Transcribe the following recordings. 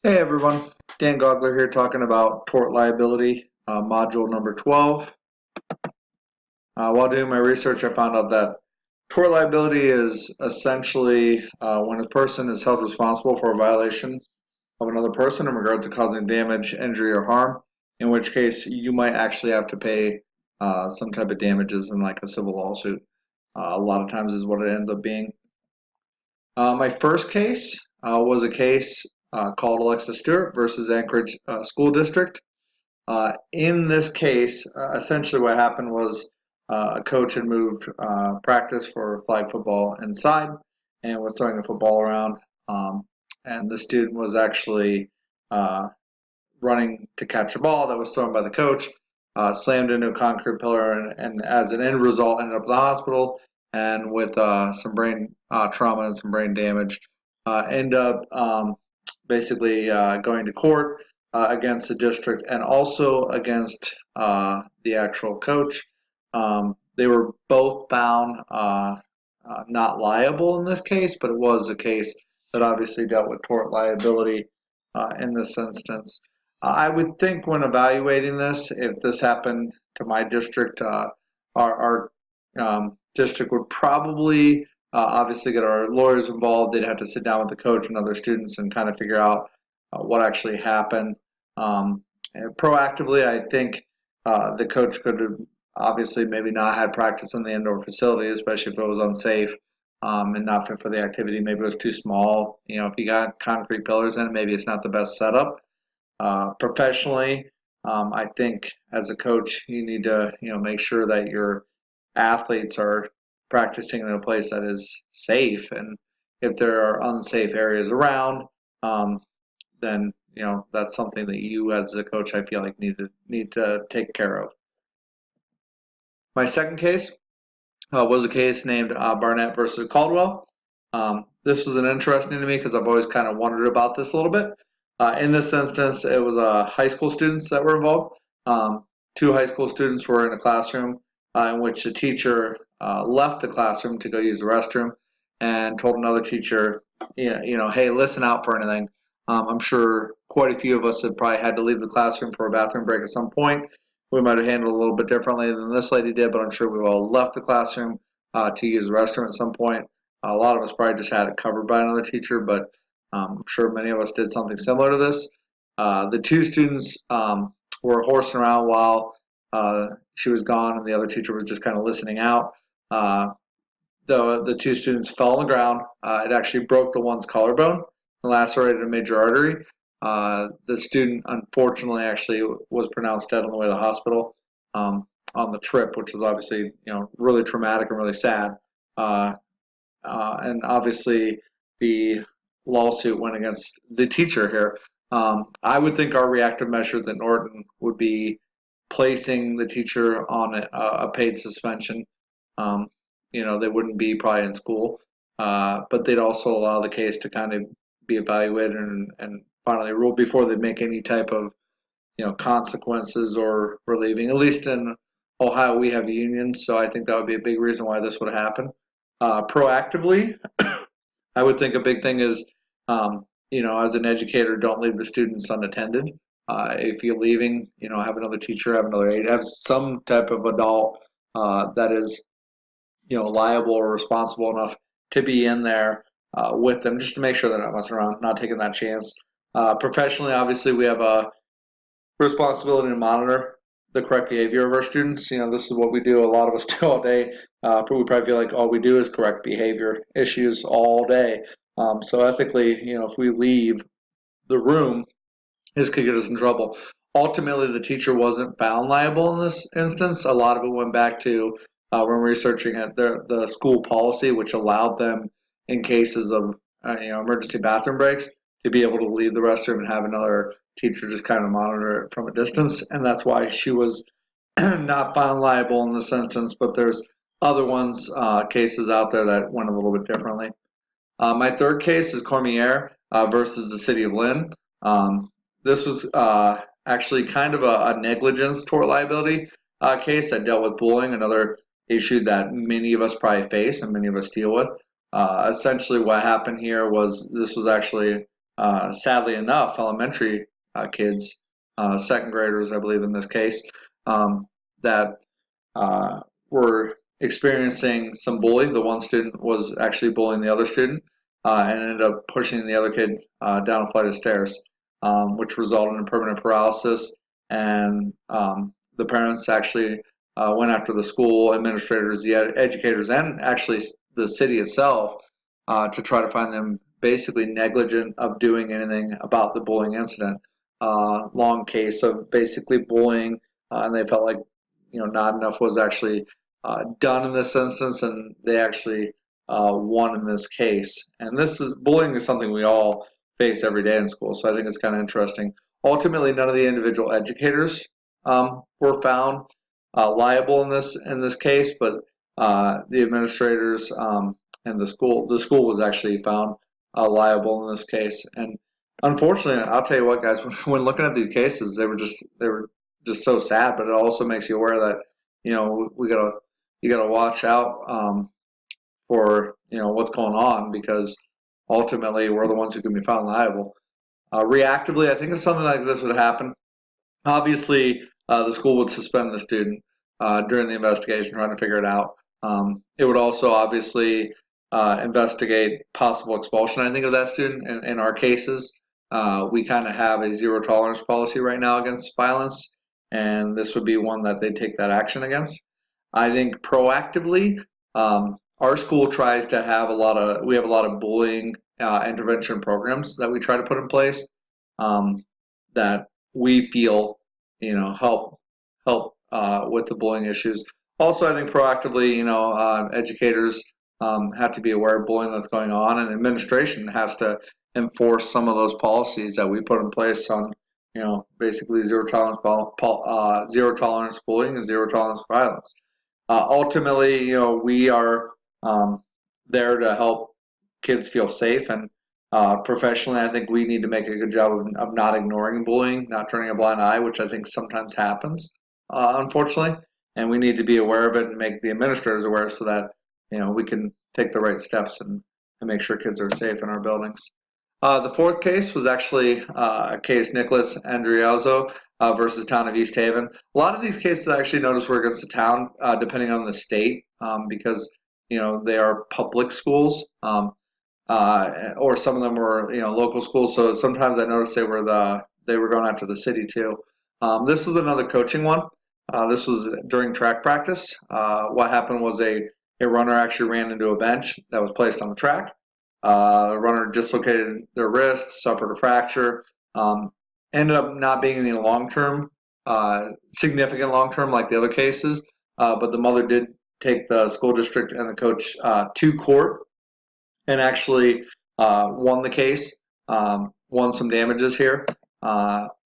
Hey everyone, Dan Gogler here talking about tort liability, module number 12. While doing my research, I found out that tort liability is essentially when a person is held responsible for a violation of another person in regards to causing damage, injury, or harm, in which case you might actually have to pay some type of damages in like a civil lawsuit. A lot of times is what it ends up being. My first case was a case called Alexa Stewart versus Anchorage School District. In this case, essentially what happened was a coach had moved practice for flag football inside and was throwing a football around. And the student was actually uh, running to catch a ball that was thrown by the coach, slammed into a concrete pillar, and as an end result, ended up in the hospital and with some brain trauma and some brain damage. End up basically going to court against the district and also against the actual coach. They were both found not liable in this case, but it was a case that obviously dealt with tort liability in this instance. I would think when evaluating this, if this happened to my district, our district would probably obviously get our lawyers involved. They'd have to sit down with the coach and other students and kind of figure out what actually happened. Proactively, I think the coach could have obviously maybe not had practice in the indoor facility, especially if it was unsafe and not fit for the activity. Maybe it was too small. You know, if you got concrete pillars in it, maybe it's not the best setup. Professionally, I think as a coach, you need to make sure that your athletes are practicing in a place that is safe, and if there are unsafe areas around, then that's something that you as a coach I feel like need to take care of. My second case was a case named Barnett versus Caldwell. This was an interesting to me because I've always kind of wondered about this a little bit. In this instance, it was high school students that were involved. Two high school students were in a classroom in which the teacher left the classroom to go use the restroom and told another teacher, hey, listen out for anything. I'm sure quite a few of us have probably had to leave the classroom for a bathroom break at some point. We might have handled it a little bit differently than this lady did, but I'm sure we all left the classroom to use the restroom at some point. A lot of us probably just had it covered by another teacher, but I'm sure many of us did something similar to this. The two students were horsing around while she was gone, and the other teacher was just kind of listening out. The two students fell on the ground. It actually broke the one's collarbone and lacerated a major artery. The student, unfortunately, actually was pronounced dead on the way to the hospital on the trip, which is obviously really traumatic and really sad. And obviously, the lawsuit went against the teacher here. I would think our reactive measures at Norton would be placing the teacher on a paid suspension. They wouldn't be probably in school, but they'd also allow the case to kind of be evaluated and finally ruled before they make any type of consequences or relieving. At least in Ohio, we have unions, so I think that would be a big reason why this would happen. Proactively, I would think a big thing is, as an educator, don't leave the students unattended. If you're leaving, have another teacher, have another aide, have some type of adult that is, liable or responsible enough to be in there with them, just to make sure they're not messing around, not taking that chance. Professionally, obviously, we have a responsibility to monitor the correct behavior of our students. This is what we do. A lot of us do all day. But we probably feel like all we do is correct behavior issues all day. So ethically, if we leave the room, this could get us in trouble. Ultimately, the teacher wasn't found liable in this instance. A lot of it went back to when researching it, the school policy, which allowed them, in cases of emergency bathroom breaks, to be able to leave the restroom and have another teacher just kind of monitor it from a distance. And that's why she was not found liable in this instance. But there's other cases out there that went a little bit differently. My third case is Cormier versus the city of Lynn. This was actually kind of a negligence tort liability case that dealt with bullying, another issue that many of us probably face and many of us deal with. Essentially, what happened here was this was actually sadly enough, elementary kids, second graders, I believe in this case, that were experiencing some bullying. The one student was actually bullying the other student and ended up pushing the other kid down a flight of stairs, which resulted in permanent paralysis. And the parents actually went after the school administrators, the educators, and actually the city itself to try to find them basically negligent of doing anything about the bullying incident. Long case of basically bullying, and they felt like not enough was actually done in this instance, and they actually won in this case. And this is bullying is something we all face every day in school, so I think it's kind of interesting. Ultimately, none of the individual educators were found liable in this case, but the administrators and the school was actually found liable in this case. And unfortunately, I'll tell you what, guys, when looking at these cases, they were just so sad. But it also makes you aware that you gotta watch out for what's going on, because ultimately we're the ones who can be found liable. Reactively, I think if something like this would happen, obviously the school would suspend the student during the investigation, trying to figure it out. It would also obviously investigate possible expulsion, I think, of that student. In our cases, we kind of have a zero tolerance policy right now against violence, and this would be one that they take that action against. I think proactively, our school tries to have we have a lot of bullying intervention programs that we try to put in place that we feel, help with the bullying issues. Also, I think proactively, educators have to be aware of bullying that's going on, and administration has to enforce some of those policies that we put in place on, basically zero tolerance bullying and zero tolerance violence. Ultimately, we are there to help kids feel safe, and professionally, I think we need to make a good job of not ignoring bullying, not turning a blind eye, which I think sometimes happens, unfortunately. And we need to be aware of it and make the administrators aware, so that we can take the right steps and make sure kids are safe in our buildings. The fourth case was actually a case Nicholas Andriazzo versus Town of East Haven. A lot of these cases I actually noticed were against the town, depending on the state, because they are public schools, or some of them were local schools. So sometimes I noticed they were going after the city too. This was another coaching one. This was during track practice. What happened was a runner actually ran into a bench that was placed on the track. The runner dislocated their wrist, suffered a fracture, ended up not being any long-term, significant long-term like the other cases, but the mother did take the school district and the coach to court and actually won the case, won some damages here.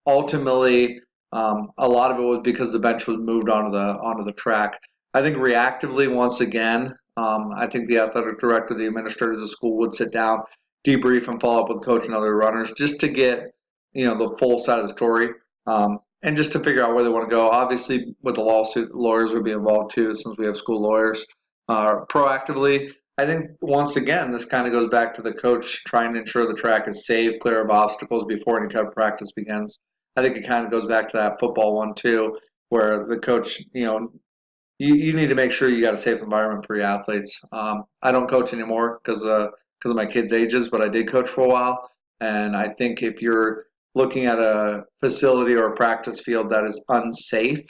Ultimately, a lot of it was because the bench was moved onto the track. I think reactively, once again, I think the athletic director, the administrators of the school would sit down, debrief, and follow up with the coach and other runners just to get the full side of the story, and just to figure out where they want to go. Obviously, with the lawsuit, lawyers would be involved too, since we have school lawyers. Proactively, I think once again, this kind of goes back to the coach trying to ensure the track is safe, clear of obstacles before any type of practice begins. I think it kind of goes back to that football one too, where the coach, you need to make sure you got a safe environment for your athletes. I don't coach anymore because of my kids' ages, but I did coach for a while. And I think if you're looking at a facility or a practice field that is unsafe,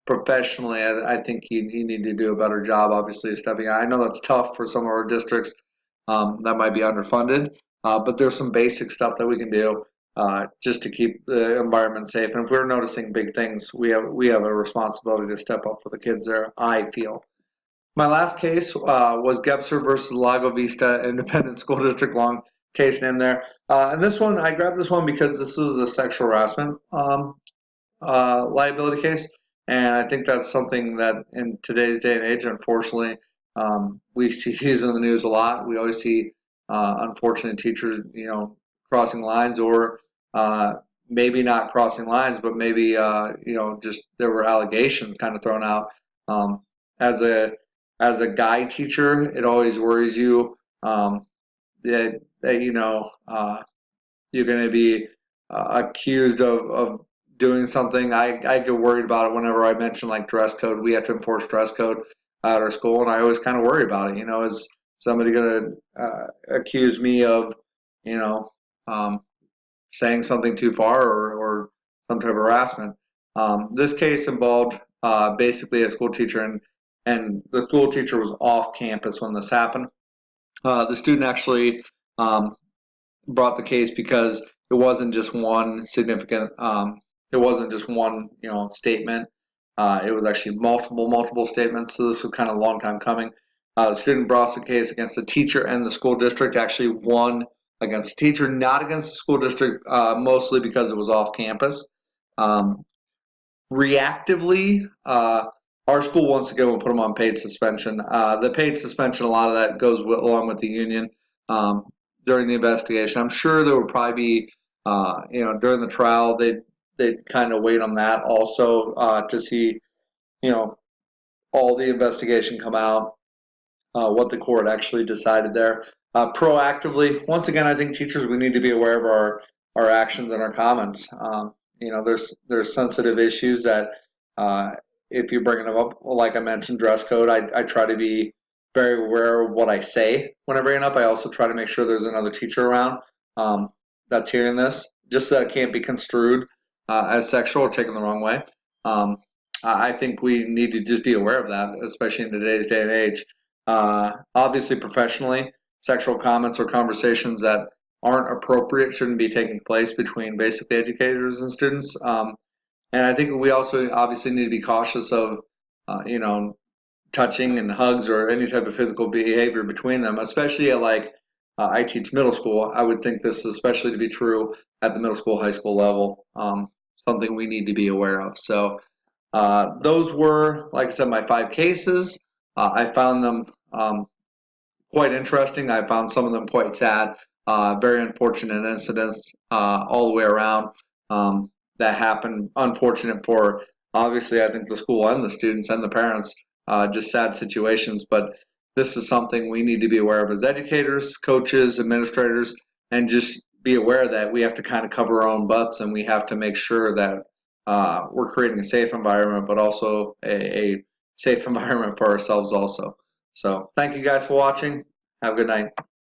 professionally, I think you need to do a better job, obviously, of stepping out. I know that's tough for some of our districts that might be underfunded, but there's some basic stuff that we can do just to keep the environment safe. And if we're noticing big things, we have a responsibility to step up for the kids there, I feel. My last case was Gebser versus Lago Vista Independent School District, long case name there. And this one, I grabbed this one because this was a sexual harassment liability case. And I think that's something that in today's day and age, unfortunately, we see these in the news a lot. We always see unfortunate teachers, crossing lines, or maybe not crossing lines, but maybe just there were allegations kind of thrown out. As a guy teacher, it always worries you that you're going to be accused of doing something. I get worried about it whenever I mention like dress code. We have to enforce dress code at our school, and I always kind of worry about it. You know, is somebody going to accuse me of, you know, saying something too far, or some type of harassment? This case involved basically a school teacher, and the school teacher was off campus when this happened. The student actually brought the case because it wasn't just one significant, it wasn't just one, statement. It was actually multiple statements. So this was kind of a long time coming. The student brought the case against the teacher and the school district. Actually won against the teacher, not against the school district, mostly because it was off campus. Reactively, our school wants to go and put them on paid suspension. The paid suspension, a lot of that goes along with the union. During the investigation, I'm sure there would probably be, during the trial, they'd kind of wait on that also to see, all the investigation come out, what the court actually decided there. Proactively, once again, I think teachers, we need to be aware of our actions and our comments. There's sensitive issues that if you're bringing them up, like I mentioned, dress code, I try to be very aware of what I say when I bring it up. I also try to make sure there's another teacher around that's hearing this, just so that it can't be construed as sexual or taken the wrong way. I think we need to just be aware of that, especially in today's day and age. Obviously, professionally, sexual comments or conversations that aren't appropriate shouldn't be taking place between basically educators and students. And I think we also obviously need to be cautious of, touching and hugs or any type of physical behavior between them, especially at I teach middle school. I would think this is especially to be true at the middle school, high school level, something we need to be aware of. So those were, like I said, my 5 cases. I found them quite interesting. I found some of them quite sad. Very unfortunate incidents all the way around that happened. Unfortunate for, obviously, I think the school and the students and the parents. Just sad situations, but this is something we need to be aware of as educators, coaches, administrators, and just be aware that we have to kind of cover our own butts, and we have to make sure that we're creating a safe environment, but also a safe environment for ourselves also. So thank you guys for watching. Have a good night.